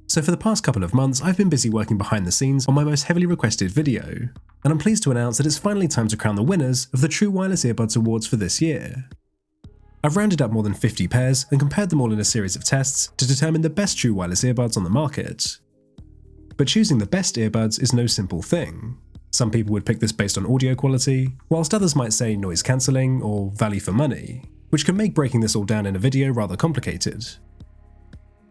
So for the past couple of months, I've been busy working behind the scenes on my most heavily requested video, and I'm pleased to announce that it's finally time to crown the winners of the True Wireless Earbuds Awards for this year. I've rounded up more than 50 pairs and compared them all in a series of tests to determine the best true wireless earbuds on the market. But choosing the best earbuds is no simple thing. Some people would pick this based on audio quality, whilst others might say noise cancelling or value for money, which can make breaking this all down in a video rather complicated.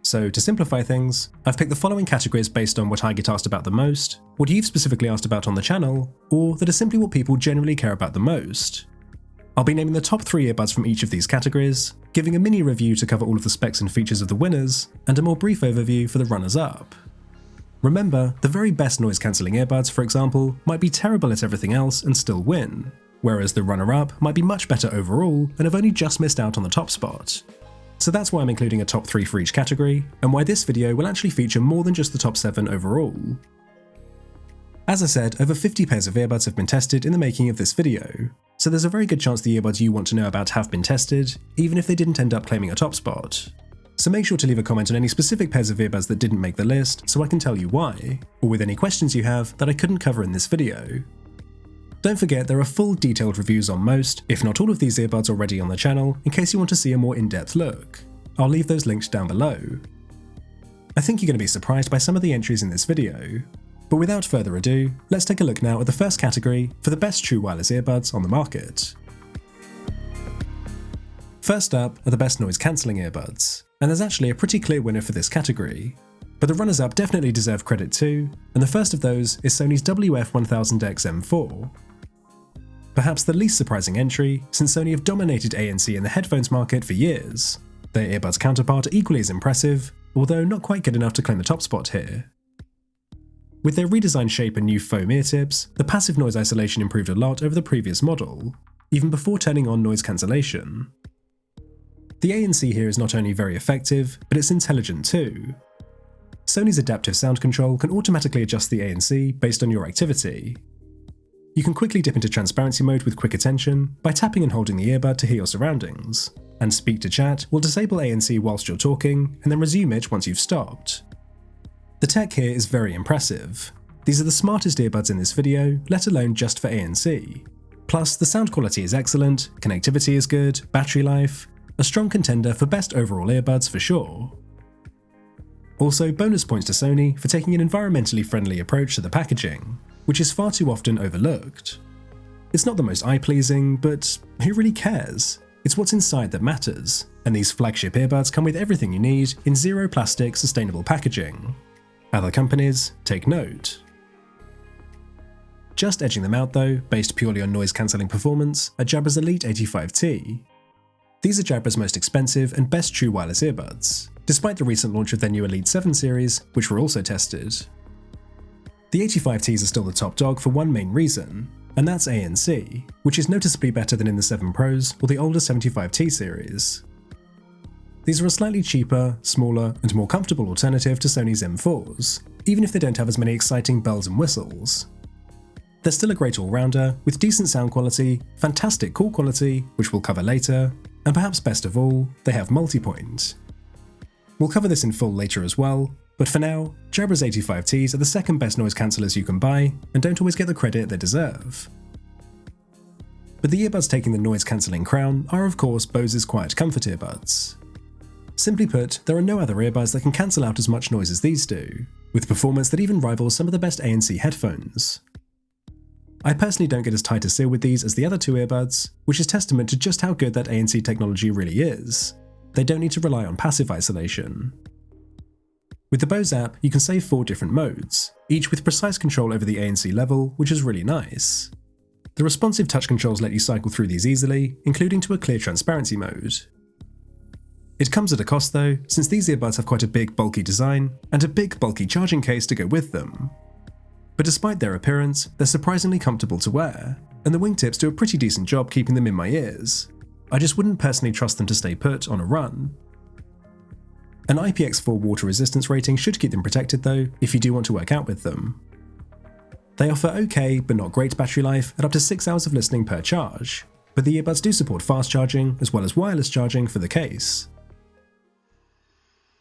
So to simplify things, I've picked the following categories based on what I get asked about the most, what you've specifically asked about on the channel, or that are simply what people generally care about the most. I'll be naming the top 3 earbuds from each of these categories, giving a mini review to cover all of the specs and features of the winners, and a more brief overview for the runners-up. Remember, the very best noise cancelling earbuds, for example, might be terrible at everything else and still win, whereas the runner-up might be much better overall and have only just missed out on the top spot. So that's why I'm including a top 3 for each category, and why this video will actually feature more than just the top 7 overall. As I said, over 50 pairs of earbuds have been tested in the making of this video, so there's a very good chance the earbuds you want to know about have been tested, even if they didn't end up claiming a top spot. So make sure to leave a comment on any specific pairs of earbuds that didn't make the list so I can tell you why, or with any questions you have that I couldn't cover in this video. Don't forget there are full detailed reviews on most, if not all of these earbuds already on the channel in case you want to see a more in-depth look. I'll leave those linked down below. I think you're going to be surprised by some of the entries in this video. But without further ado, let's take a look now at the first category for the best true wireless earbuds on the market. First up are the best noise cancelling earbuds, and there's actually a pretty clear winner for this category. But the runners-up definitely deserve credit too, and the first of those is Sony's WF-1000X M4. Perhaps the least surprising entry, since Sony have dominated ANC in the headphones market for years. Their earbuds counterpart are equally as impressive, although not quite good enough to claim the top spot here. With their redesigned shape and new foam ear tips, the passive noise isolation improved a lot over the previous model, even before turning on noise cancellation. The ANC here is not only very effective, but it's intelligent too. Sony's adaptive sound control can automatically adjust the ANC based on your activity. You can quickly dip into transparency mode with quick attention by tapping and holding the earbud to hear your surroundings, and Speak to Chat will disable ANC whilst you're talking and then resume it once you've stopped. The tech here is very impressive. These are the smartest earbuds in this video, let alone just for ANC. Plus, the sound quality is excellent, connectivity is good, battery life, a strong contender for best overall earbuds for sure. Also, bonus points to Sony for taking an environmentally friendly approach to the packaging, which is far too often overlooked. It's not the most eye-pleasing, but who really cares? It's what's inside that matters, and these flagship earbuds come with everything you need in zero plastic sustainable packaging. Other companies, take note. Just edging them out though, based purely on noise cancelling performance, are Jabra's Elite 85T. These are Jabra's most expensive and best true wireless earbuds, despite the recent launch of their new Elite 7 series, which were also tested. The 85Ts are still the top dog for one main reason, and that's ANC, which is noticeably better than in the 7 Pros or the older 75T series. These are a slightly cheaper, smaller, and more comfortable alternative to Sony's M4s, even if they don't have as many exciting bells and whistles. They're still a great all-rounder, with decent sound quality, fantastic call quality, which we'll cover later, and perhaps best of all, they have Multipoint. We'll cover this in full later as well, but for now, Jabra's 85Ts are the second best noise cancellers you can buy, and don't always get the credit they deserve. But the earbuds taking the noise cancelling crown are of course Bose's quiet comfort earbuds. Simply put, there are no other earbuds that can cancel out as much noise as these do, with performance that even rivals some of the best ANC headphones. I personally don't get as tight a seal with these as the other two earbuds, which is testament to just how good that ANC technology really is. They don't need to rely on passive isolation. With the Bose app, you can save 4 different modes, each with precise control over the ANC level, which is really nice. The responsive touch controls let you cycle through these easily, including to a clear transparency mode. It comes at a cost though, since these earbuds have quite a big bulky design, and a big bulky charging case to go with them. But despite their appearance, they're surprisingly comfortable to wear, and the wingtips do a pretty decent job keeping them in my ears. I just wouldn't personally trust them to stay put on a run. An IPX4 water resistance rating should keep them protected though, if you do want to work out with them. They offer okay but not great battery life at up to 6 hours of listening per charge, but the earbuds do support fast charging as well as wireless charging for the case.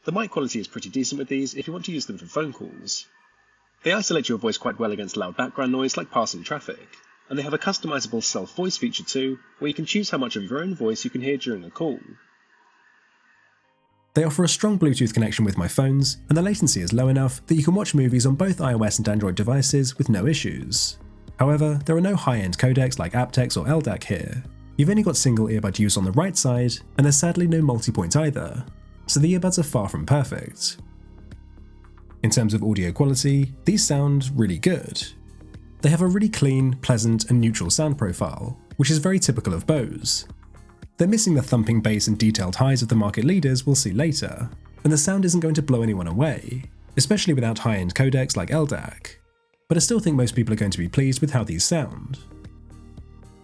The mic quality is pretty decent with these if you want to use them for phone calls. They isolate your voice quite well against loud background noise like passing traffic, and they have a customizable self-voice feature too, where you can choose how much of your own voice you can hear during a call. They offer a strong Bluetooth connection with my phones, and the latency is low enough that you can watch movies on both iOS and Android devices with no issues. However, there are no high-end codecs like aptX or LDAC here. You've only got single earbud use on the right side, and there's sadly no multipoint either, so the earbuds are far from perfect. In terms of audio quality, these sound really good. They have a really clean, pleasant, and neutral sound profile, which is very typical of Bose. They're missing the thumping bass and detailed highs of the market leaders we'll see later, and the sound isn't going to blow anyone away, especially without high-end codecs like LDAC, but I still think most people are going to be pleased with how these sound.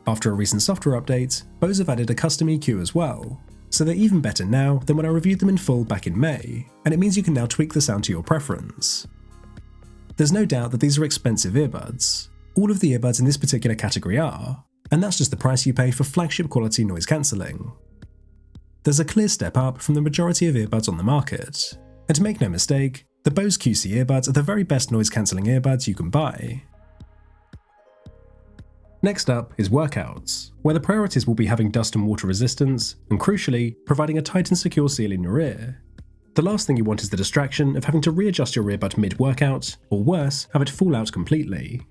After a recent software update, Bose have added a custom EQ as well, so they're even better now than when I reviewed them in full back in May, and it means you can now tweak the sound to your preference. There's no doubt that these are expensive earbuds. All of the earbuds in this particular category are, and that's just the price you pay for flagship quality noise cancelling. There's a clear step up from the majority of earbuds on the market, and make no mistake, the Bose QC earbuds are the very best noise cancelling earbuds you can buy. Next up is workouts, where the priorities will be having dust and water resistance, and crucially, providing a tight and secure seal in your ear. The last thing you want is the distraction of having to readjust your earbud mid-workout, or worse, have it fall out completely.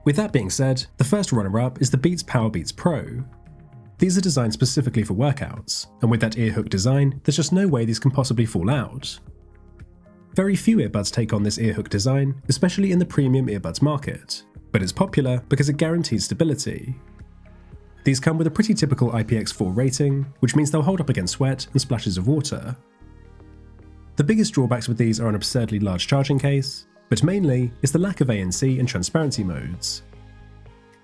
With that being said, the first runner-up is the Beats Powerbeats Pro. These are designed specifically for workouts, and with that ear hook design, there's just no way these can possibly fall out. Very few earbuds take on this ear hook design, especially in the premium earbuds market, but it's popular because it guarantees stability. These come with a pretty typical IPX4 rating, which means they'll hold up against sweat and splashes of water. The biggest drawbacks with these are an absurdly large charging case, but mainly is the lack of ANC and transparency modes.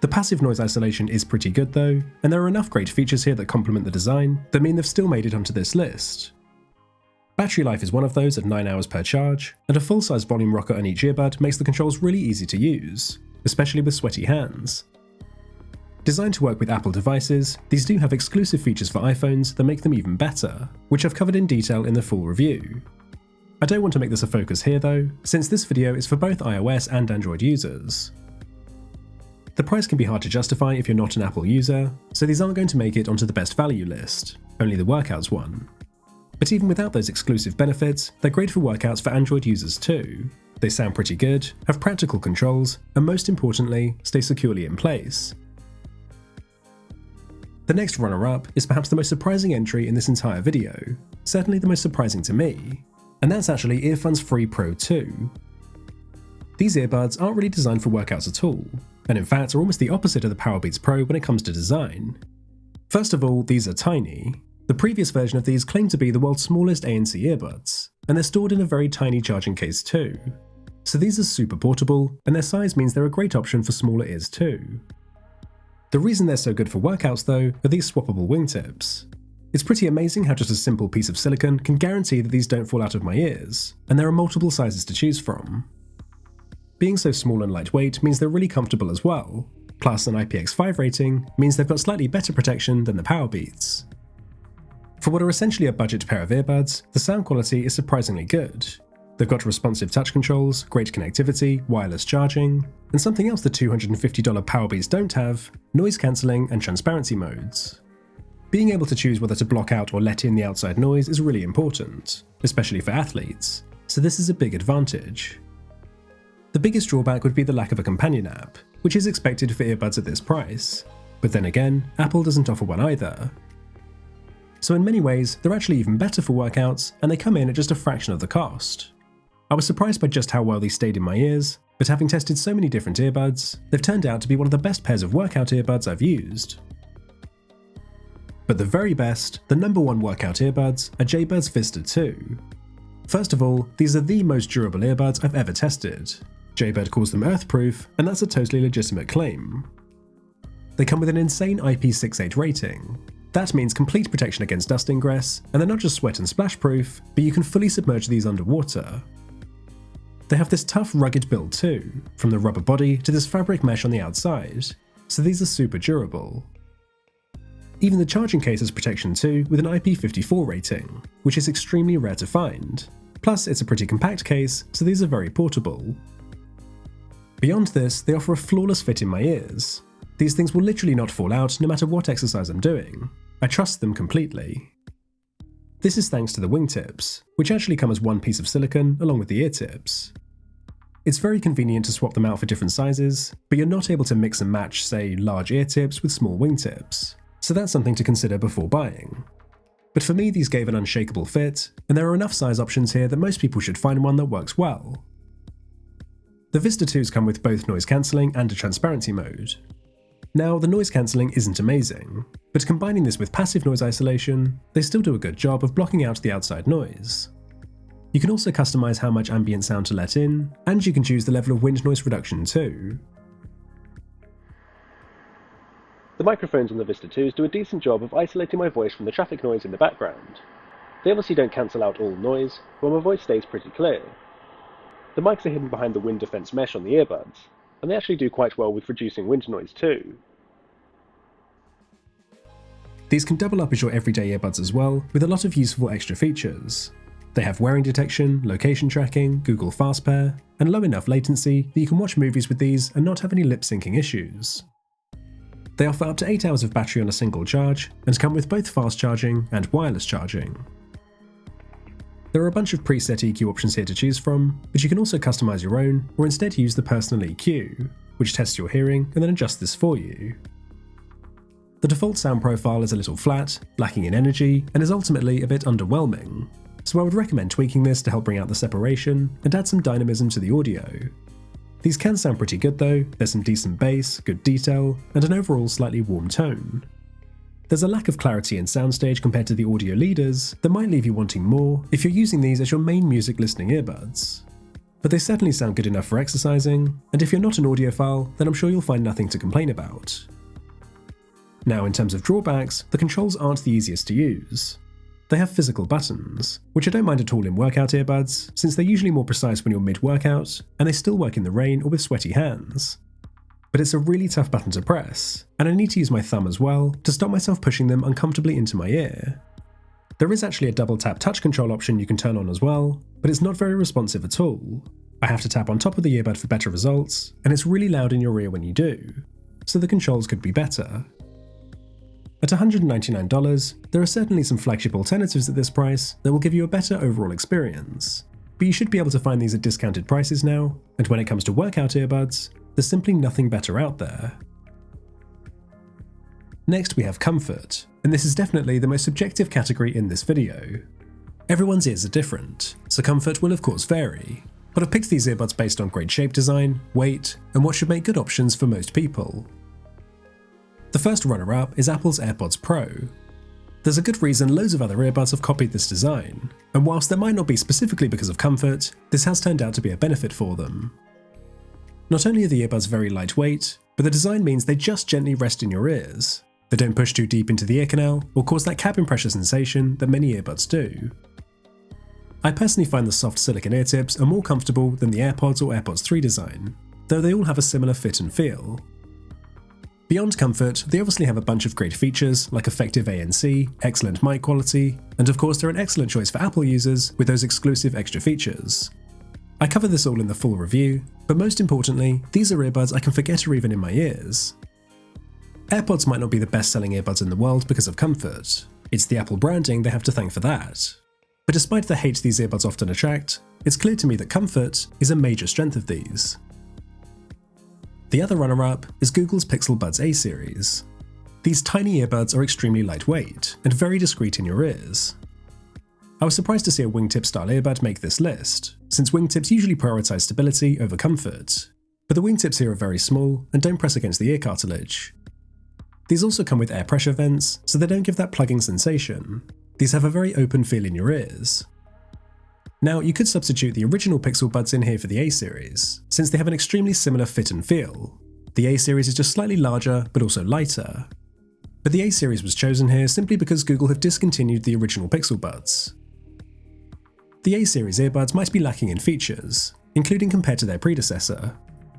The passive noise isolation is pretty good though, and there are enough great features here that complement the design that mean they've still made it onto this list. Battery life is one of those at 9 hours per charge, and a full-size volume rocker on each earbud makes the controls really easy to use, especially with sweaty hands. Designed to work with Apple devices, these do have exclusive features for iPhones that make them even better, which I've covered in detail in the full review. I don't want to make this a focus here though, since this video is for both iOS and Android users. The price can be hard to justify if you're not an Apple user, so these aren't going to make it onto the best value list, only the workouts one. But even without those exclusive benefits, they're great for workouts for Android users too. They sound pretty good, have practical controls, and most importantly, stay securely in place. The next runner-up is perhaps the most surprising entry in this entire video, certainly the most surprising to me, and that's actually Earphones Free Pro 2. These earbuds aren't really designed for workouts at all, and in fact are almost the opposite of the Powerbeats Pro when it comes to design. First of all, these are tiny. The previous version of these claimed to be the world's smallest ANC earbuds, and they're stored in a very tiny charging case too. So these are super portable, and their size means they're a great option for smaller ears too. The reason they're so good for workouts though are these swappable wingtips. It's pretty amazing how just a simple piece of silicone can guarantee that these don't fall out of my ears, and there are multiple sizes to choose from. Being so small and lightweight means they're really comfortable as well, plus an IPX5 rating means they've got slightly better protection than the Powerbeats. For what are essentially a budget pair of earbuds, the sound quality is surprisingly good. They've got responsive touch controls, great connectivity, wireless charging, and something else the $250 Powerbeats don't have, noise cancelling and transparency modes. Being able to choose whether to block out or let in the outside noise is really important, especially for athletes, so this is a big advantage. The biggest drawback would be the lack of a companion app, which is expected for earbuds at this price, but then again, Apple doesn't offer one either. So in many ways, they're actually even better for workouts, and they come in at just a fraction of the cost. I was surprised by just how well these stayed in my ears, but having tested so many different earbuds, they've turned out to be one of the best pairs of workout earbuds I've used. But the very best, the number one workout earbuds, are Jaybirds Vista 2. First of all, these are the most durable earbuds I've ever tested. Jaybird calls them earthproof, and that's a totally legitimate claim. They come with an insane IP68 rating. That means complete protection against dust ingress, and they're not just sweat and splash proof, but you can fully submerge these underwater. They have this tough, rugged build too, from the rubber body to this fabric mesh on the outside, so these are super durable. Even the charging case has protection too, with an IP54 rating, which is extremely rare to find. Plus, it's a pretty compact case, so these are very portable. Beyond this, they offer a flawless fit in my ears. These things will literally not fall out no matter what exercise I'm doing. I trust them completely. This is thanks to the wingtips, which actually come as one piece of silicone along with the ear tips. It's very convenient to swap them out for different sizes, but you're not able to mix and match, say, large ear tips with small wingtips, so that's something to consider before buying. But for me, these gave an unshakable fit, and there are enough size options here that most people should find one that works well. The Vista 2s come with both noise cancelling and a transparency mode. Now, the noise cancelling isn't amazing, but combining this with passive noise isolation, they still do a good job of blocking out the outside noise. You can also customize how much ambient sound to let in, and you can choose the level of wind noise reduction too. The microphones on the Vista 2s do a decent job of isolating my voice from the traffic noise in the background. They obviously don't cancel out all noise, but my voice stays pretty clear. The mics are hidden behind the wind defense mesh on the earbuds, and they actually do quite well with reducing wind noise too. These can double up as your everyday earbuds as well, with a lot of useful extra features. They have wearing detection, location tracking, Google Fast Pair, and low enough latency that you can watch movies with these and not have any lip syncing issues. They offer up to 8 hours of battery on a single charge, and come with both fast charging and wireless charging. There are a bunch of preset EQ options here to choose from, but you can also customize your own, or instead use the personal EQ, which tests your hearing and then adjusts this for you. The default sound profile is a little flat, lacking in energy, and is ultimately a bit underwhelming, so I would recommend tweaking this to help bring out the separation and add some dynamism to the audio. These can sound pretty good though, there's some decent bass, good detail, and an overall slightly warm tone. There's a lack of clarity in soundstage compared to the audio leaders that might leave you wanting more if you're using these as your main music listening earbuds. But they certainly sound good enough for exercising, and if you're not an audiophile, then I'm sure you'll find nothing to complain about. Now, in terms of drawbacks, the controls aren't the easiest to use. They have physical buttons, which I don't mind at all in workout earbuds, since they're usually more precise when you're mid-workout, and they still work in the rain or with sweaty hands. But it's a really tough button to press, and I need to use my thumb as well to stop myself pushing them uncomfortably into my ear. There is actually a double tap touch control option you can turn on as well, but it's not very responsive at all. I have to tap on top of the earbud for better results, and it's really loud in your ear when you do, so the controls could be better. At $199, there are certainly some flagship alternatives at this price that will give you a better overall experience, but you should be able to find these at discounted prices now, and when it comes to workout earbuds, there's simply nothing better out there. Next we have comfort, and this is definitely the most subjective category in this video. Everyone's ears are different, so comfort will of course vary, but I've picked these earbuds based on great shape design, weight, and what should make good options for most people. The first runner-up is Apple's AirPods Pro. There's a good reason loads of other earbuds have copied this design, and whilst that might not be specifically because of comfort, this has turned out to be a benefit for them. Not only are the earbuds very lightweight, but the design means they just gently rest in your ears. They don't push too deep into the ear canal or cause that cabin pressure sensation that many earbuds do. I personally find the soft silicone ear tips are more comfortable than the AirPods or AirPods 3 design, though they all have a similar fit and feel. Beyond comfort, they obviously have a bunch of great features like effective ANC, excellent mic quality, and of course they're an excellent choice for Apple users with those exclusive extra features. I cover this all in the full review, but most importantly, these are earbuds I can forget are even in my ears. AirPods might not be the best-selling earbuds in the world because of comfort. It's the Apple branding they have to thank for that. But despite the hate these earbuds often attract, it's clear to me that comfort is a major strength of these. The other runner-up is Google's Pixel Buds A series. These tiny earbuds are extremely lightweight and very discreet in your ears. I was surprised to see a wingtip-style earbud make this list, since wingtips usually prioritize stability over comfort, but the wingtips here are very small and don't press against the ear cartilage. These also come with air pressure vents, so they don't give that plugging sensation. These have a very open feel in your ears. Now, you could substitute the original Pixel Buds in here for the A series, since they have an extremely similar fit and feel. The A series is just slightly larger, but also lighter. But the A series was chosen here simply because Google have discontinued the original Pixel Buds. The A series earbuds might be lacking in features, including compared to their predecessor,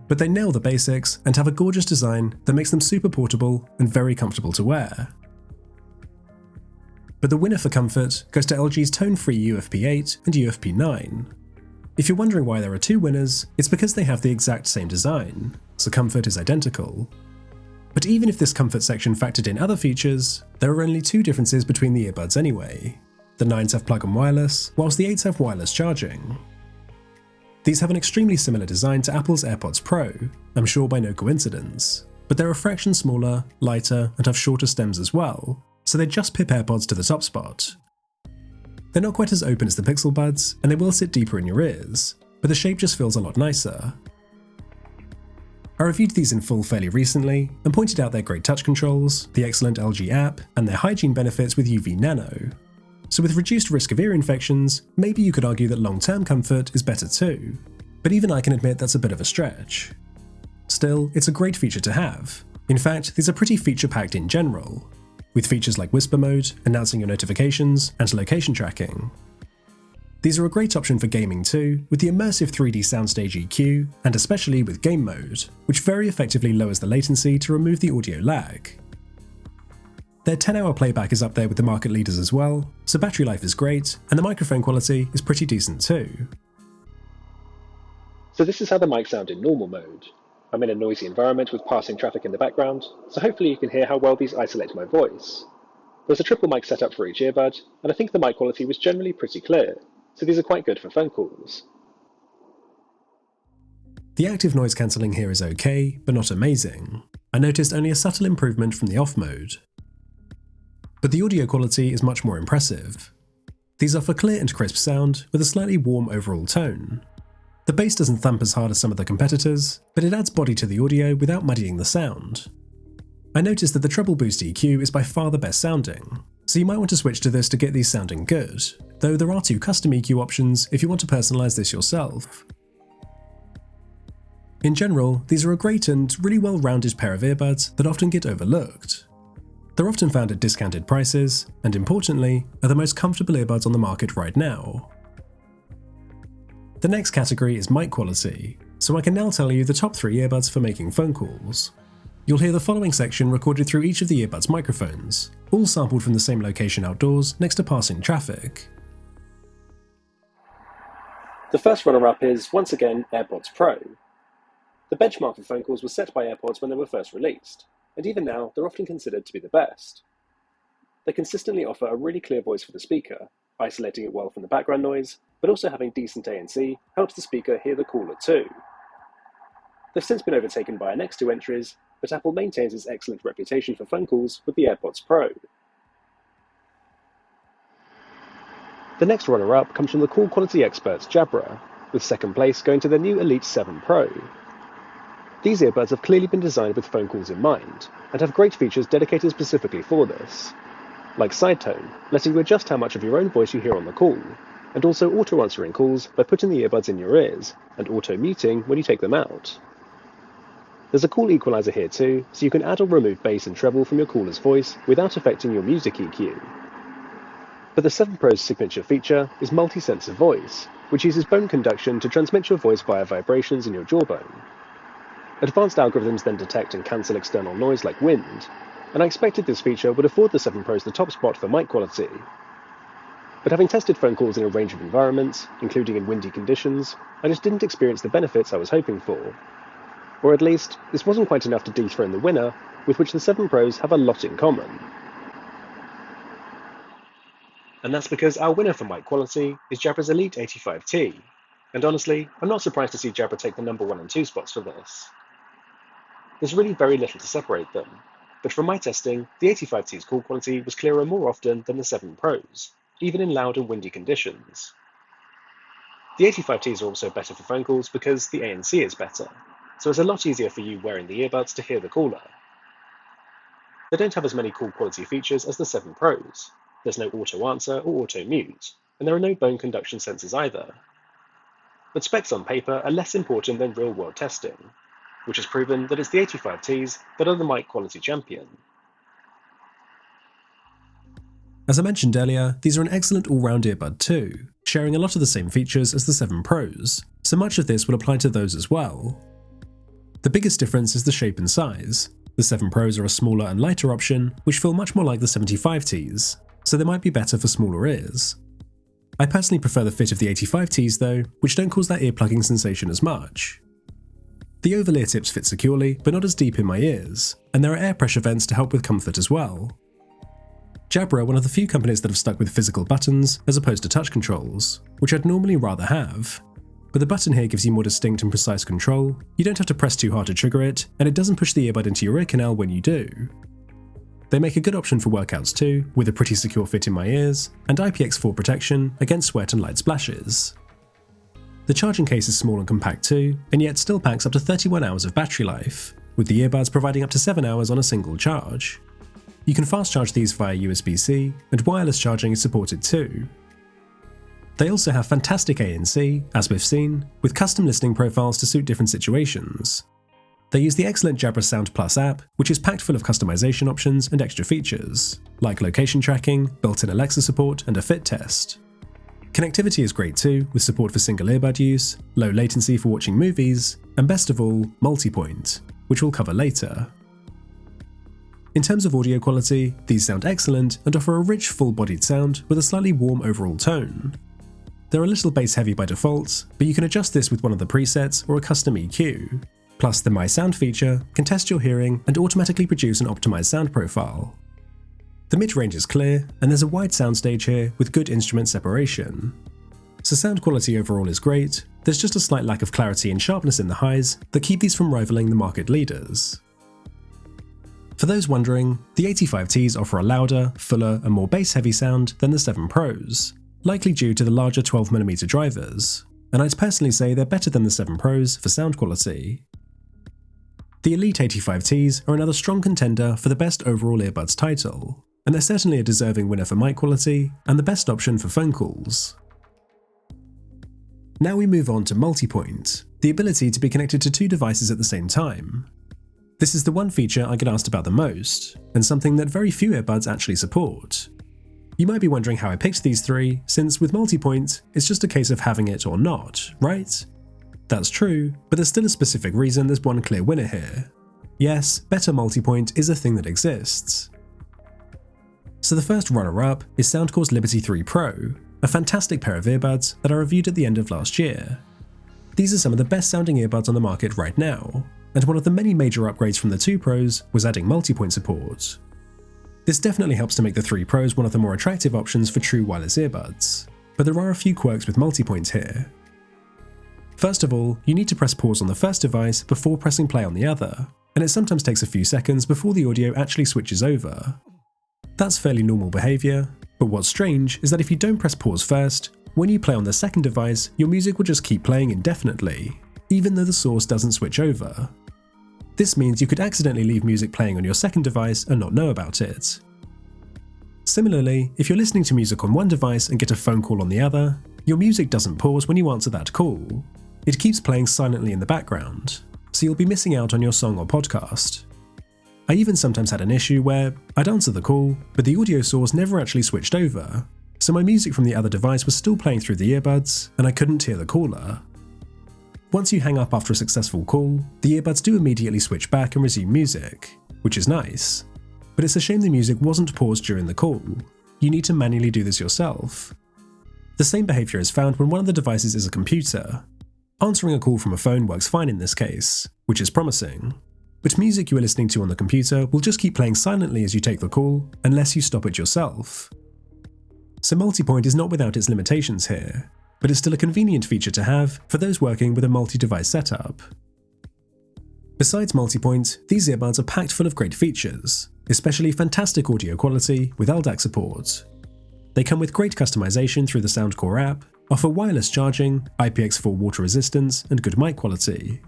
but they nail the basics and have a gorgeous design that makes them super portable and very comfortable to wear. But the winner for comfort goes to LG's tone-free UFP8 and UFP9. If you're wondering why there are two winners, it's because they have the exact same design, so comfort is identical. But even if this comfort section factored in other features, there are only two differences between the earbuds anyway. The 9s have plug-in wireless, whilst the 8s have wireless charging. These have an extremely similar design to Apple's AirPods Pro, I'm sure by no coincidence, but they're a fraction smaller, lighter, and have shorter stems as well, so they just pip AirPods to the top spot. They're not quite as open as the Pixel Buds, and they will sit deeper in your ears, but the shape just feels a lot nicer. I reviewed these in full fairly recently, and pointed out their great touch controls, the excellent LG app, and their hygiene benefits with UV Nano. So with reduced risk of ear infections, maybe you could argue that long-term comfort is better too, but even I can admit that's a bit of a stretch. Still, it's a great feature to have. In fact, these are pretty feature-packed in general, with features like whisper mode, announcing your notifications, and location tracking. These are a great option for gaming too, with the immersive 3D soundstage EQ, and especially with game mode, which very effectively lowers the latency to remove the audio lag. Their 10-hour playback is up there with the market leaders as well, so battery life is great, and the microphone quality is pretty decent too. So this is how the mic sound in normal mode. I'm in a noisy environment with passing traffic in the background, so hopefully you can hear how well these isolate my voice. There's a triple mic setup for each earbud, and I think the mic quality was generally pretty clear, so these are quite good for phone calls. The active noise cancelling here is okay, but not amazing. I noticed only a subtle improvement from the off mode. But the audio quality is much more impressive. These offer clear and crisp sound with a slightly warm overall tone. The bass doesn't thump as hard as some of the competitors, but it adds body to the audio without muddying the sound. I noticed that the treble boost EQ is by far the best sounding, so you might want to switch to this to get these sounding good, though there are two custom EQ options if you want to personalise this yourself. In general, these are a great and really well-rounded pair of earbuds that often get overlooked. They're often found at discounted prices, and importantly, are the most comfortable earbuds on the market right now. The next category is mic quality, so I can now tell you the top 3 earbuds for making phone calls. You'll hear the following section recorded through each of the earbuds microphones, all sampled from the same location outdoors next to passing traffic. The first runner-up is, once again, AirPods Pro. The benchmark for phone calls was set by AirPods when they were first released, and even now they're often considered to be the best. They consistently offer a really clear voice for the speaker, isolating it well from the background noise, but also having decent ANC helps the speaker hear the caller too. They've since been overtaken by our next 2 entries, but Apple maintains its excellent reputation for phone calls with the AirPods Pro. The next runner-up comes from the call quality experts Jabra, with second place going to their new Elite 7 Pro. These earbuds have clearly been designed with phone calls in mind, and have great features dedicated specifically for this, like side tone, letting you adjust how much of your own voice you hear on the call, and also auto-answering calls by putting the earbuds in your ears, and auto-muting when you take them out. There's a cool equalizer here too, so you can add or remove bass and treble from your caller's voice without affecting your music EQ. But the 7 Pro's signature feature is multi-sensor voice, which uses bone conduction to transmit your voice via vibrations in your jawbone. Advanced algorithms then detect and cancel external noise like wind, and I expected this feature would afford the 7 Pros the top spot for mic quality. But having tested phone calls in a range of environments, including in windy conditions, I just didn't experience the benefits I was hoping for. Or at least, this wasn't quite enough to dethrone the winner, with which the 7 Pros have a lot in common. And that's because our winner for mic quality is Jabra's Elite 85T, and honestly, I'm not surprised to see Jabra take the number 1 and 2 spots for this. There's really very little to separate them, but from my testing, the 85T's call quality was clearer more often than the 7 Pros, even in loud and windy conditions. The 85Ts are also better for phone calls because the ANC is better, so it's a lot easier for you wearing the earbuds to hear the caller. They don't have as many call quality features as the 7 Pros. There's no auto-answer or auto-mute, and there are no bone conduction sensors either. But specs on paper are less important than real-world testing, which has proven that it's the 85Ts that are the mic quality champion. As I mentioned earlier, these are an excellent all-round earbud too, sharing a lot of the same features as the 7 Pros, so much of this will apply to those as well. The biggest difference is the shape and size. The 7 Pros are a smaller and lighter option, which feel much more like the 75Ts, so they might be better for smaller ears. I personally prefer the fit of the 85Ts though, which don't cause that ear-plugging sensation as much. The oval ear tips fit securely, but not as deep in my ears, and there are air pressure vents to help with comfort as well. Jabra are one of the few companies that have stuck with physical buttons as opposed to touch controls, which I'd normally rather have. But the button here gives you more distinct and precise control, you don't have to press too hard to trigger it, and it doesn't push the earbud into your ear canal when you do. They make a good option for workouts too, with a pretty secure fit in my ears, and IPX4 protection against sweat and light splashes. The charging case is small and compact too, and yet still packs up to 31 hours of battery life, with the earbuds providing up to 7 hours on a single charge. You can fast charge these via USB-C, and wireless charging is supported too. They also have fantastic ANC, as we've seen, with custom listening profiles to suit different situations. They use the excellent Jabra Sound Plus app, which is packed full of customization options and extra features, like location tracking, built-in Alexa support, and a fit test. Connectivity is great too, with support for single earbud use, low latency for watching movies, and best of all, Multipoint, which we'll cover later. In terms of audio quality, these sound excellent and offer a rich, full-bodied sound with a slightly warm overall tone. They're a little bass heavy by default, but you can adjust this with one of the presets or a custom EQ. Plus, the My Sound feature can test your hearing and automatically produce an optimized sound profile. The mid-range is clear, and there's a wide soundstage here with good instrument separation. So sound quality overall is great, there's just a slight lack of clarity and sharpness in the highs that keep these from rivaling the market leaders. For those wondering, the 85Ts offer a louder, fuller, and more bass-heavy sound than the 7 Pros, likely due to the larger 12mm drivers, and I'd personally say they're better than the 7 Pros for sound quality. The Elite 85Ts are another strong contender for the best overall earbuds title, and they're certainly a deserving winner for mic quality and the best option for phone calls. Now we move on to Multipoint, the ability to be connected to 2 devices at the same time. This is the one feature I get asked about the most, and something that very few earbuds actually support. You might be wondering how I picked these 3, since with Multipoint, it's just a case of having it or not, right? That's true, but there's still a specific reason there's one clear winner here. Yes, better Multipoint is a thing that exists. So the first runner-up is Soundcore's Liberty 3 Pro, a fantastic pair of earbuds that I reviewed at the end of last year. These are some of the best sounding earbuds on the market right now, and one of the many major upgrades from the 2 Pros was adding Multipoint support. This definitely helps to make the 3 Pros one of the more attractive options for true wireless earbuds, but there are a few quirks with Multipoint here. First of all, you need to press pause on the first device before pressing play on the other, and it sometimes takes a few seconds before the audio actually switches over. That's fairly normal behaviour, but what's strange is that if you don't press pause first, when you play on the second device, your music will just keep playing indefinitely, even though the source doesn't switch over. This means you could accidentally leave music playing on your second device and not know about it. Similarly, if you're listening to music on one device and get a phone call on the other, your music doesn't pause when you answer that call. It keeps playing silently in the background, so you'll be missing out on your song or podcast. I even sometimes had an issue where I'd answer the call, but the audio source never actually switched over, so my music from the other device was still playing through the earbuds, and I couldn't hear the caller. Once you hang up after a successful call, the earbuds do immediately switch back and resume music, which is nice. But it's a shame the music wasn't paused during the call. You need to manually do this yourself. The same behaviour is found when one of the devices is a computer. Answering a call from a phone works fine in this case, which is promising. But music you are listening to on the computer will just keep playing silently as you take the call, unless you stop it yourself. So Multipoint is not without its limitations here, but it's still a convenient feature to have for those working with a multi-device setup. Besides Multipoint, these earbuds are packed full of great features, especially fantastic audio quality with LDAC support. They come with great customization through the Soundcore app, offer wireless charging, IPX4 water resistance, and good mic quality.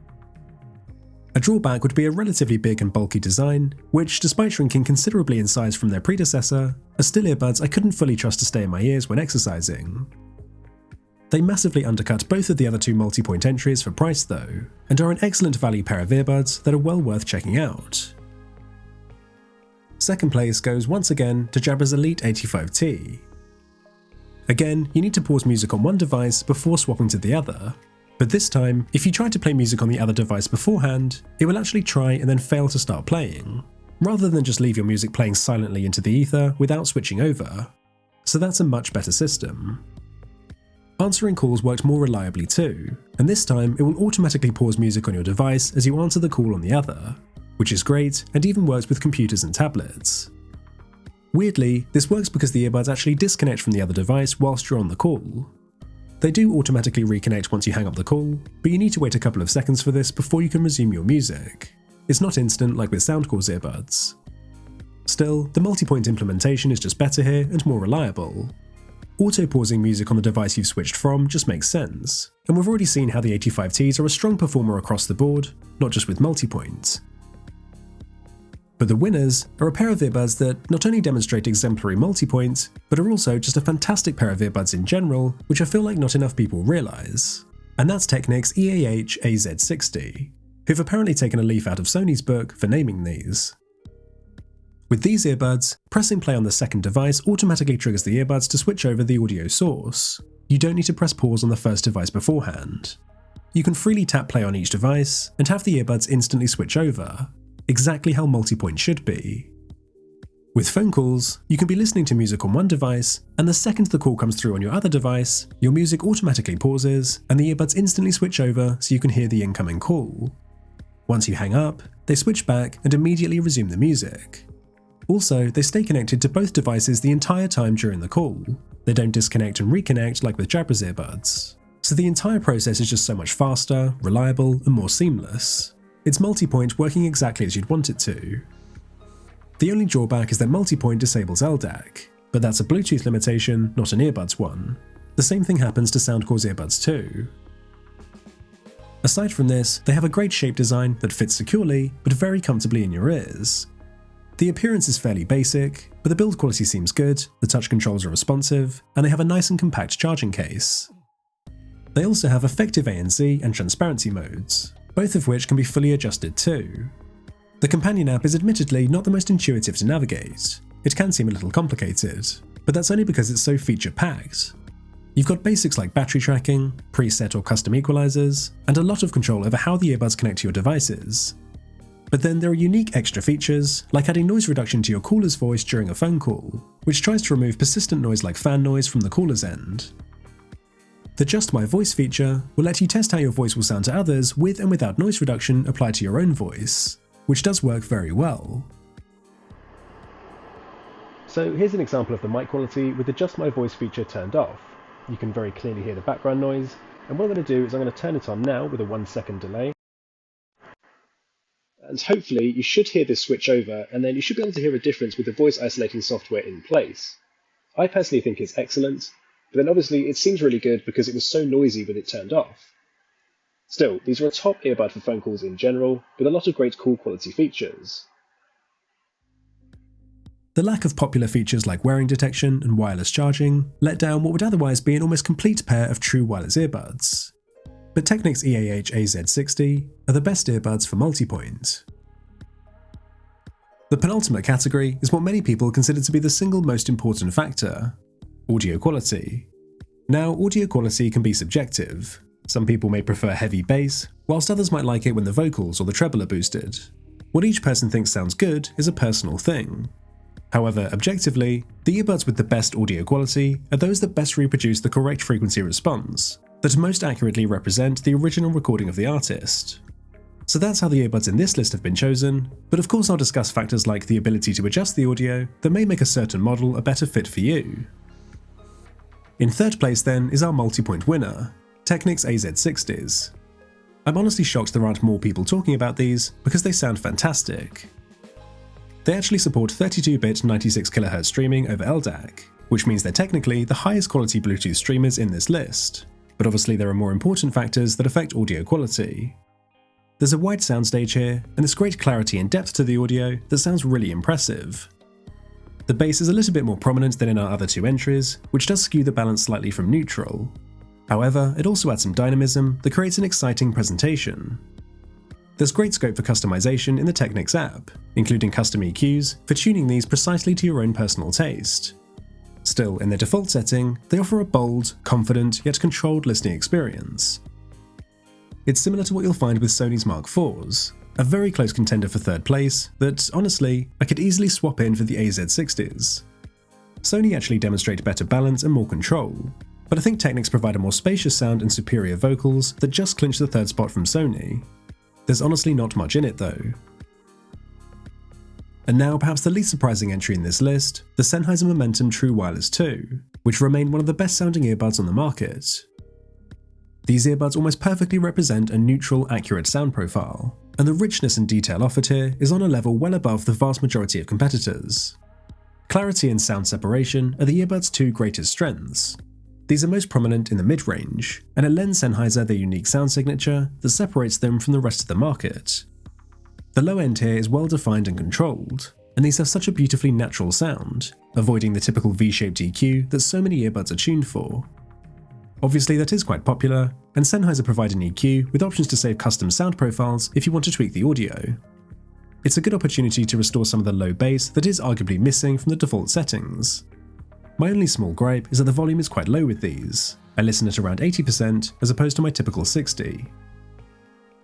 A drawback would be a relatively big and bulky design, which, despite shrinking considerably in size from their predecessor, are still earbuds I couldn't fully trust to stay in my ears when exercising. They massively undercut both of the other 2 Multipoint entries for price though, and are an excellent value pair of earbuds that are well worth checking out. Second place goes once again to Jabra's Elite 85T. Again, you need to pause music on one device before swapping to the other, but this time, if you try to play music on the other device beforehand, it will actually try and then fail to start playing, rather than just leave your music playing silently into the ether without switching over. so that's a much better system. Answering calls worked more reliably too, and this time it will automatically pause music on your device as you answer the call on the other, which is great and even works with computers and tablets. Weirdly, this works because the earbuds actually disconnect from the other device whilst you're on the call. They do automatically reconnect once you hang up the call, but you need to wait a couple of seconds for this before you can resume your music. It's not instant like with Soundcore's earbuds. Still, the Multipoint implementation is just better here and more reliable. Auto-pausing music on the device you've switched from just makes sense, and we've already seen how the 85Ts are a strong performer across the board, not just with Multipoint. But the winners are a pair of earbuds that not only demonstrate exemplary multipoint, but are also just a fantastic pair of earbuds in general, which I feel like not enough people realise. And that's Technic's EAH AZ60, who've apparently taken a leaf out of Sony's book for naming these. With these earbuds, pressing play on the second device automatically triggers the earbuds to switch over the audio source. You don't need to press pause on the first device beforehand. You can freely tap play on each device and have the earbuds instantly switch over, exactly how Multipoint should be. With phone calls, you can be listening to music on one device, and the second the call comes through on your other device, your music automatically pauses and the earbuds instantly switch over so you can hear the incoming call. Once you hang up, they switch back and immediately resume the music. Also, they stay connected to both devices the entire time during the call. They don't disconnect and reconnect like with Jabra's earbuds. So the entire process is just so much faster, reliable, and more seamless. It's Multipoint working exactly as you'd want it to. The only drawback is that Multipoint disables LDAC, but that's a Bluetooth limitation, not an earbuds one. The same thing happens to Soundcore's earbuds too. Aside from this, they have a great shape design that fits securely, but very comfortably in your ears. The appearance is fairly basic, but the build quality seems good, the touch controls are responsive, and they have a nice and compact charging case. They also have effective ANC and transparency modes, both of which can be fully adjusted too. The companion app is admittedly not the most intuitive to navigate. It can seem a little complicated, but that's only because it's so feature-packed. You've got basics like battery tracking, preset or custom equalizers, and a lot of control over how the earbuds connect to your devices. But then there are unique extra features, like adding noise reduction to your caller's voice during a phone call, which tries to remove persistent noise like fan noise from the caller's end. The Just My Voice feature will let you test how your voice will sound to others with and without noise reduction applied to your own voice, which does work very well. So here's an example of the mic quality with the Just My Voice feature turned off. You can very clearly hear the background noise, and what I'm going to do is I'm going to turn it on now with a 1-second delay. And hopefully you should hear this switch over, and then you should be able to hear a difference with the voice isolating software in place. I personally think it's excellent, but then obviously it seems really good because it was so noisy when it turned off. Still, these are a top earbud for phone calls in general, with a lot of great call quality features. The lack of popular features like wearing detection and wireless charging let down what would otherwise be an almost complete pair of true wireless earbuds. But Technic's EAH AZ60 are the best earbuds for Multipoint. The penultimate category is what many people consider to be the single most important factor: audio quality. Now, audio quality can be subjective. Some people may prefer heavy bass, whilst others might like it when the vocals or the treble are boosted. What each person thinks sounds good is a personal thing. However, objectively, the earbuds with the best audio quality are those that best reproduce the correct frequency response, that most accurately represent the original recording of the artist. So that's how the earbuds in this list have been chosen, but of course I'll discuss factors like the ability to adjust the audio that may make a certain model a better fit for you. In third place then is our Multipoint winner, Technic's AZ60s. I'm honestly shocked there aren't more people talking about these because they sound fantastic. They actually support 32-bit 96kHz streaming over LDAC, which means they're technically the highest quality Bluetooth streamers in this list. But obviously there are more important factors that affect audio quality. There's a wide soundstage here, and there's great clarity and depth to the audio that sounds really impressive. The bass is a little bit more prominent than in our other two entries, which does skew the balance slightly from neutral. However, it also adds some dynamism that creates an exciting presentation. There's great scope for customization in the Technic's app, including custom EQs for tuning these precisely to your own personal taste. Still, in their default setting, they offer a bold, confident, yet controlled listening experience. It's similar to what you'll find with Sony's Mark IVs, a very close contender for third place that, honestly, I could easily swap in for the AZ60s. Sony actually demonstrate better balance and more control, but I think Technics provide a more spacious sound and superior vocals that just clinch the third spot from Sony. There's honestly not much in it though. And now perhaps the least surprising entry in this list, the Sennheiser Momentum True Wireless 2, which remain one of the best sounding earbuds on the market. These earbuds almost perfectly represent a neutral, accurate sound profile, and the richness and detail offered here is on a level well above the vast majority of competitors. Clarity and sound separation are the earbuds' two greatest strengths. These are most prominent in the mid-range, and it lends Sennheiser their unique sound signature that separates them from the rest of the market. The low end here is well defined and controlled, and these have such a beautifully natural sound, avoiding the typical V-shaped EQ that so many earbuds are tuned for. Obviously that is quite popular, and Sennheiser provide an EQ with options to save custom sound profiles if you want to tweak the audio. It's a good opportunity to restore some of the low bass that is arguably missing from the default settings. My only small gripe is that the volume is quite low with these. I listen at around 80% as opposed to my typical 60.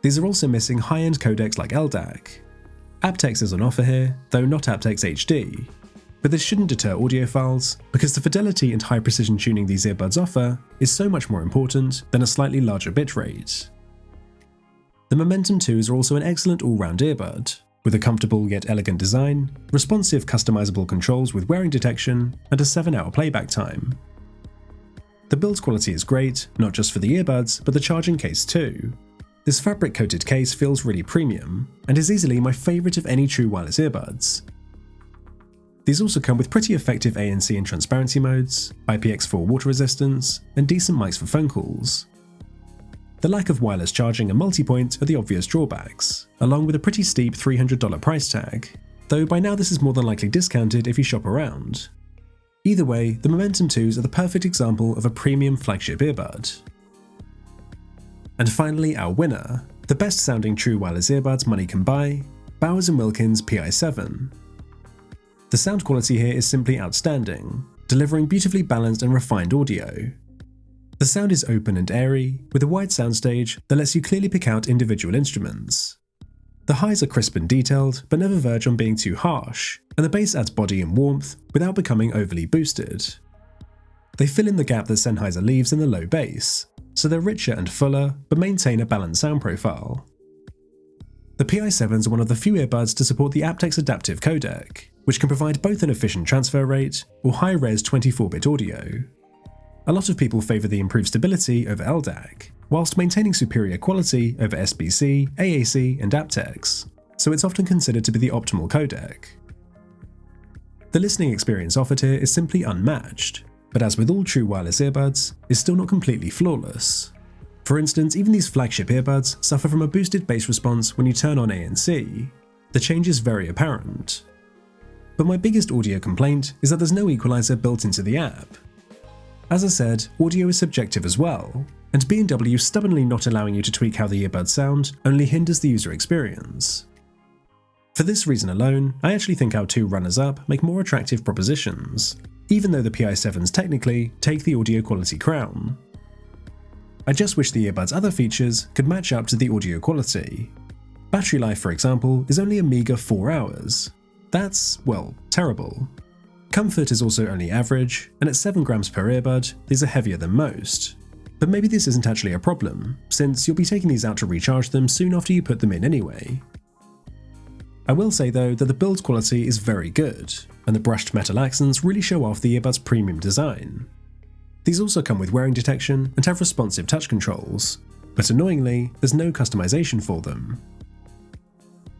These are also missing high-end codecs like LDAC. aptX is on offer here, though not aptX HD. But this shouldn't deter audiophiles, because the fidelity and high precision tuning these earbuds offer is so much more important than a slightly larger bitrate. The Momentum 2s are also an excellent all-round earbud, with a comfortable yet elegant design, responsive customizable controls with wearing detection, and a 7-hour playback time. The build quality is great, not just for the earbuds, but the charging case too. This fabric-coated case feels really premium, and is easily my favourite of any true wireless earbuds. These also come with pretty effective ANC and transparency modes, IPX4 water resistance, and decent mics for phone calls. The lack of wireless charging and multipoint are the obvious drawbacks, along with a pretty steep $300 price tag, though by now this is more than likely discounted if you shop around. Either way, the Momentum 2s are the perfect example of a premium flagship earbud. And finally, our winner, the best sounding true wireless earbuds money can buy, Bowers & Wilkins PI7. The sound quality here is simply outstanding, delivering beautifully balanced and refined audio. The sound is open and airy, with a wide soundstage that lets you clearly pick out individual instruments. The highs are crisp and detailed, but never verge on being too harsh, and the bass adds body and warmth without becoming overly boosted. They fill in the gap that Sennheiser leaves in the low bass, so they're richer and fuller, but maintain a balanced sound profile. The PI7s are one of the few earbuds to support the aptX adaptive codec, which can provide both an efficient transfer rate or high-res 24-bit audio. A lot of people favour the improved stability over LDAC, whilst maintaining superior quality over SBC, AAC and aptX, so it's often considered to be the optimal codec. The listening experience offered here is simply unmatched, but as with all true wireless earbuds, is still not completely flawless. For instance, even these flagship earbuds suffer from a boosted bass response when you turn on ANC. The change is very apparent. But my biggest audio complaint is that there's no equalizer built into the app. As I said, audio is subjective as well, and B&W stubbornly not allowing you to tweak how the earbuds sound only hinders the user experience. For this reason alone, I actually think our two runners-up make more attractive propositions, even though the PI7s technically take the audio quality crown. I just wish the earbuds' other features could match up to the audio quality. Battery life, for example, is only a meagre 4 hours. That's, well, terrible. Comfort is also only average, and at 7 grams per earbud, these are heavier than most. But maybe this isn't actually a problem, since you'll be taking these out to recharge them soon after you put them in anyway. I will say though that the build quality is very good, and the brushed metal accents really show off the earbud's premium design. These also come with wearing detection and have responsive touch controls, but annoyingly, there's no customization for them.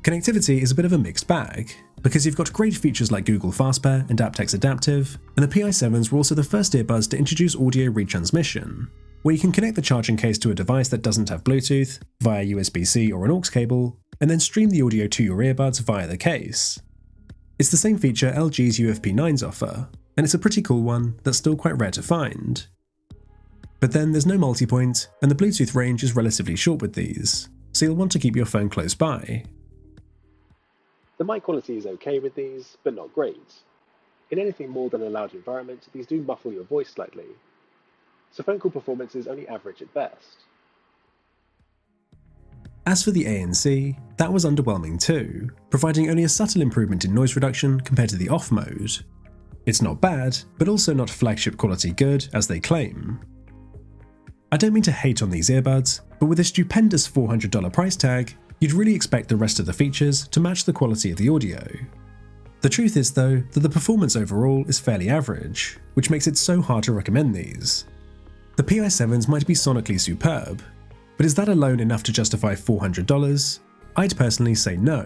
Connectivity is a bit of a mixed bag, because you've got great features like Google FastPair and aptX Adaptive, and the PI7s were also the first earbuds to introduce audio retransmission, where you can connect the charging case to a device that doesn't have Bluetooth, via USB-C or an aux cable, and then stream the audio to your earbuds via the case. It's the same feature LG's UFP9s offer, and it's a pretty cool one that's still quite rare to find. But then there's no multipoint, and the Bluetooth range is relatively short with these, so you'll want to keep your phone close by. The mic quality is okay with these, but not great. In anything more than a loud environment, these do muffle your voice slightly, so phone call performance is only average at best. As for the ANC, that was underwhelming too, providing only a subtle improvement in noise reduction compared to the off mode. It's not bad, but also not flagship quality good as they claim. I don't mean to hate on these earbuds, but with a stupendous $400 price tag, you'd really expect the rest of the features to match the quality of the audio. The truth is though that the performance overall is fairly average, which makes it so hard to recommend these. The PI7s might be sonically superb, but is that alone enough to justify $400? I'd personally say no.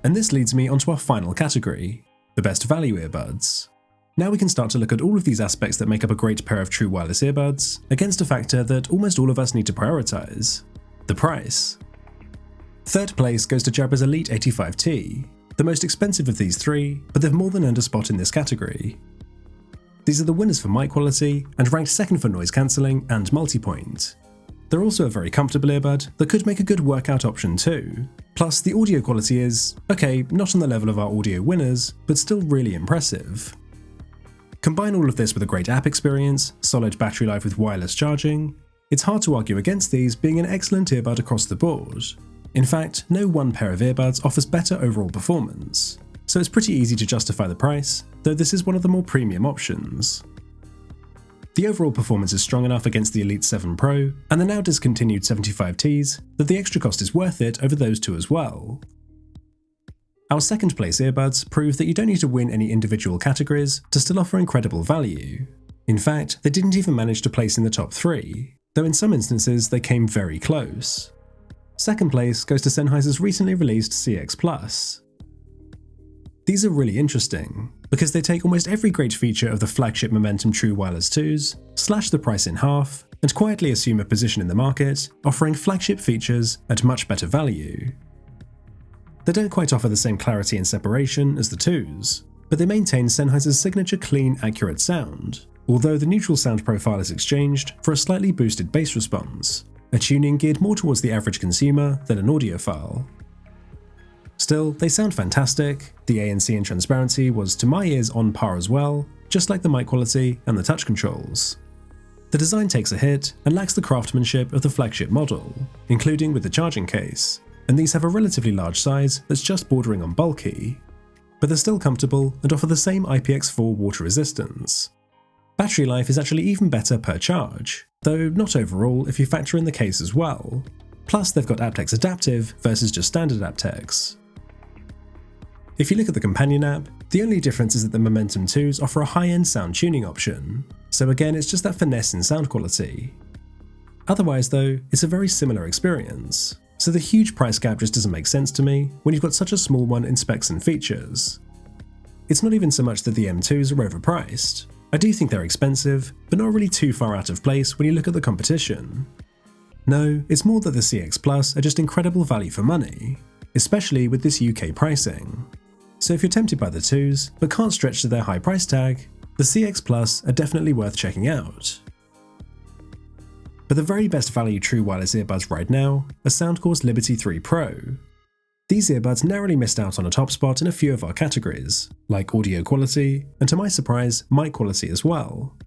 And this leads me onto our final category, the best value earbuds. Now we can start to look at all of these aspects that make up a great pair of true wireless earbuds against a factor that almost all of us need to prioritize: the price. Third place goes to Jabra's Elite 85T, the most expensive of these three, but they've more than earned a spot in this category. These are the winners for mic quality and ranked second for noise cancelling and multipoint. They're also a very comfortable earbud that could make a good workout option too. Plus, the audio quality is, okay, not on the level of our audio winners, but still really impressive. Combine all of this with a great app experience, solid battery life with wireless charging, it's hard to argue against these being an excellent earbud across the board. In fact, no one pair of earbuds offers better overall performance, so it's pretty easy to justify the price, though this is one of the more premium options. The overall performance is strong enough against the Elite 7 Pro and the now discontinued 75Ts that the extra cost is worth it over those two as well. Our second place earbuds prove that you don't need to win any individual categories to still offer incredible value. In fact, they didn't even manage to place in the top 3, though in some instances they came very close. Second place goes to Sennheiser's recently released CX Plus. These are really interesting, because they take almost every great feature of the flagship Momentum True Wireless 2s, slash the price in half, and quietly assume a position in the market, offering flagship features at much better value. They don't quite offer the same clarity and separation as the 2s, but they maintain Sennheiser's signature clean, accurate sound, although the neutral sound profile is exchanged for a slightly boosted bass response, a tuning geared more towards the average consumer than an audiophile. Still, they sound fantastic, the ANC and transparency was to my ears on par as well, just like the mic quality and the touch controls. The design takes a hit and lacks the craftsmanship of the flagship model, including with the charging case, and these have a relatively large size that's just bordering on bulky, but they're still comfortable and offer the same IPX4 water resistance. Battery life is actually even better per charge, though not overall if you factor in the case as well. Plus they've got aptX Adaptive versus just standard aptX. If you look at the companion app, the only difference is that the Momentum 2s offer a high-end sound tuning option, so again it's just that finesse in sound quality. Otherwise though, it's a very similar experience, so the huge price gap just doesn't make sense to me when you've got such a small one in specs and features. It's not even so much that the M2s are overpriced. I do think they're expensive, but not really too far out of place when you look at the competition. No, it's more that the CX Plus are just incredible value for money, especially with this UK pricing. So if you're tempted by the 2s, but can't stretch to their high price tag, the CX Plus are definitely worth checking out. But the very best value true wireless earbuds right now are Soundcore's Liberty 3 Pro. These earbuds narrowly missed out on a top spot in a few of our categories, like audio quality, and to my surprise, mic quality as well.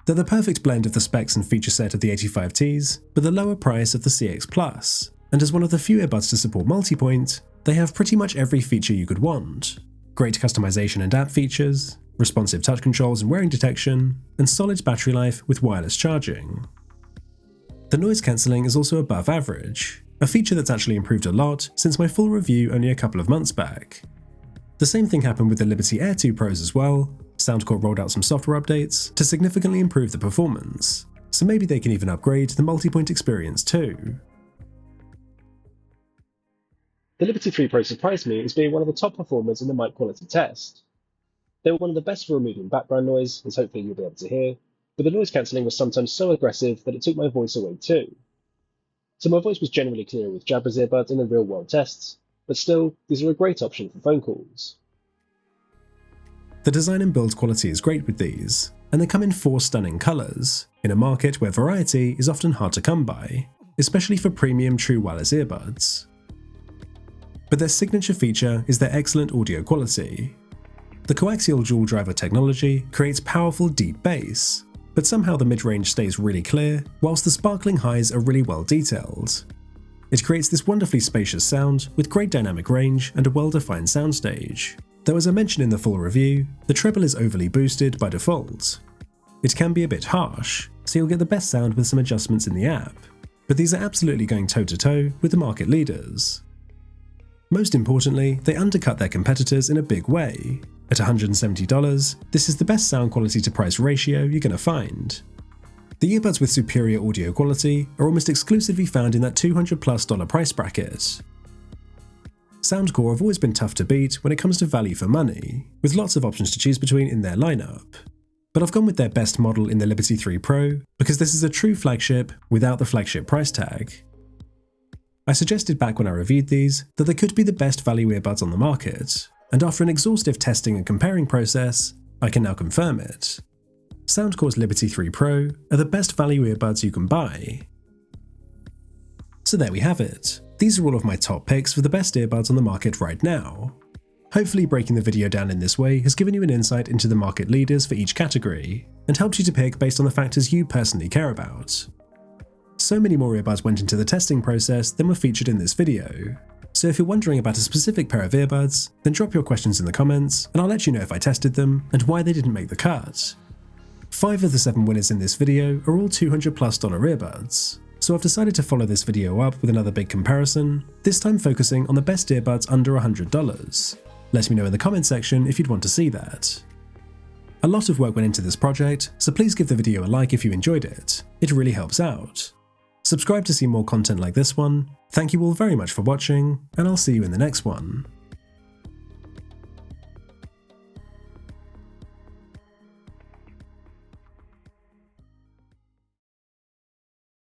They're the perfect blend of the specs and feature set of the 85Ts, but the lower price of the CX Plus, and as one of the few earbuds to support multipoint, they have pretty much every feature you could want. Great customization and app features, responsive touch controls and wearing detection, and solid battery life with wireless charging. The noise cancelling is also above average, a feature that's actually improved a lot since my full review only a couple of months back. The same thing happened with the Liberty Air 2 Pros as well. Soundcore rolled out some software updates to significantly improve the performance, so maybe they can even upgrade the multipoint experience too. The Liberty 3 Pro surprised me as being one of the top performers in the mic quality test. They were one of the best for removing background noise, as hopefully you'll be able to hear, but the noise cancelling was sometimes so aggressive that it took my voice away too. So my voice was generally clearer with Jabra's earbuds in the real world tests, but still, these are a great option for phone calls. The design and build quality is great with these, and they come in 4 stunning colours, in a market where variety is often hard to come by, especially for premium true wireless earbuds. But their signature feature is their excellent audio quality. The coaxial dual driver technology creates powerful deep bass, but somehow the mid-range stays really clear, whilst the sparkling highs are really well detailed. It creates this wonderfully spacious sound with great dynamic range and a well-defined soundstage. Though as I mentioned in the full review, the treble is overly boosted by default. It can be a bit harsh, so you'll get the best sound with some adjustments in the app, but these are absolutely going toe-to-toe with the market leaders. Most importantly, they undercut their competitors in a big way. At $170, this is the best sound quality to price ratio you're going to find. The earbuds with superior audio quality are almost exclusively found in that $200+ price bracket. Soundcore have always been tough to beat when it comes to value for money, with lots of options to choose between in their lineup. But I've gone with their best model in the Liberty 3 Pro because this is a true flagship without the flagship price tag. I suggested back when I reviewed these that they could be the best value earbuds on the market, and after an exhaustive testing and comparing process, I can now confirm it. Soundcore's Liberty 3 Pro are the best value earbuds you can buy. So there we have it. These are all of my top picks for the best earbuds on the market right now. Hopefully breaking the video down in this way has given you an insight into the market leaders for each category, and helped you to pick based on the factors you personally care about. So many more earbuds went into the testing process than were featured in this video, so if you're wondering about a specific pair of earbuds, then drop your questions in the comments and I'll let you know if I tested them and why they didn't make the cut. 5 of the 7 winners in this video are all $200+ earbuds, so I've decided to follow this video up with another big comparison, this time focusing on the best earbuds under $100. Let me know in the comment section if you'd want to see that. A lot of work went into this project, so please give the video a like if you enjoyed it. It really helps out. Subscribe to see more content like this one. Thank you all very much for watching, and I'll see you in the next one.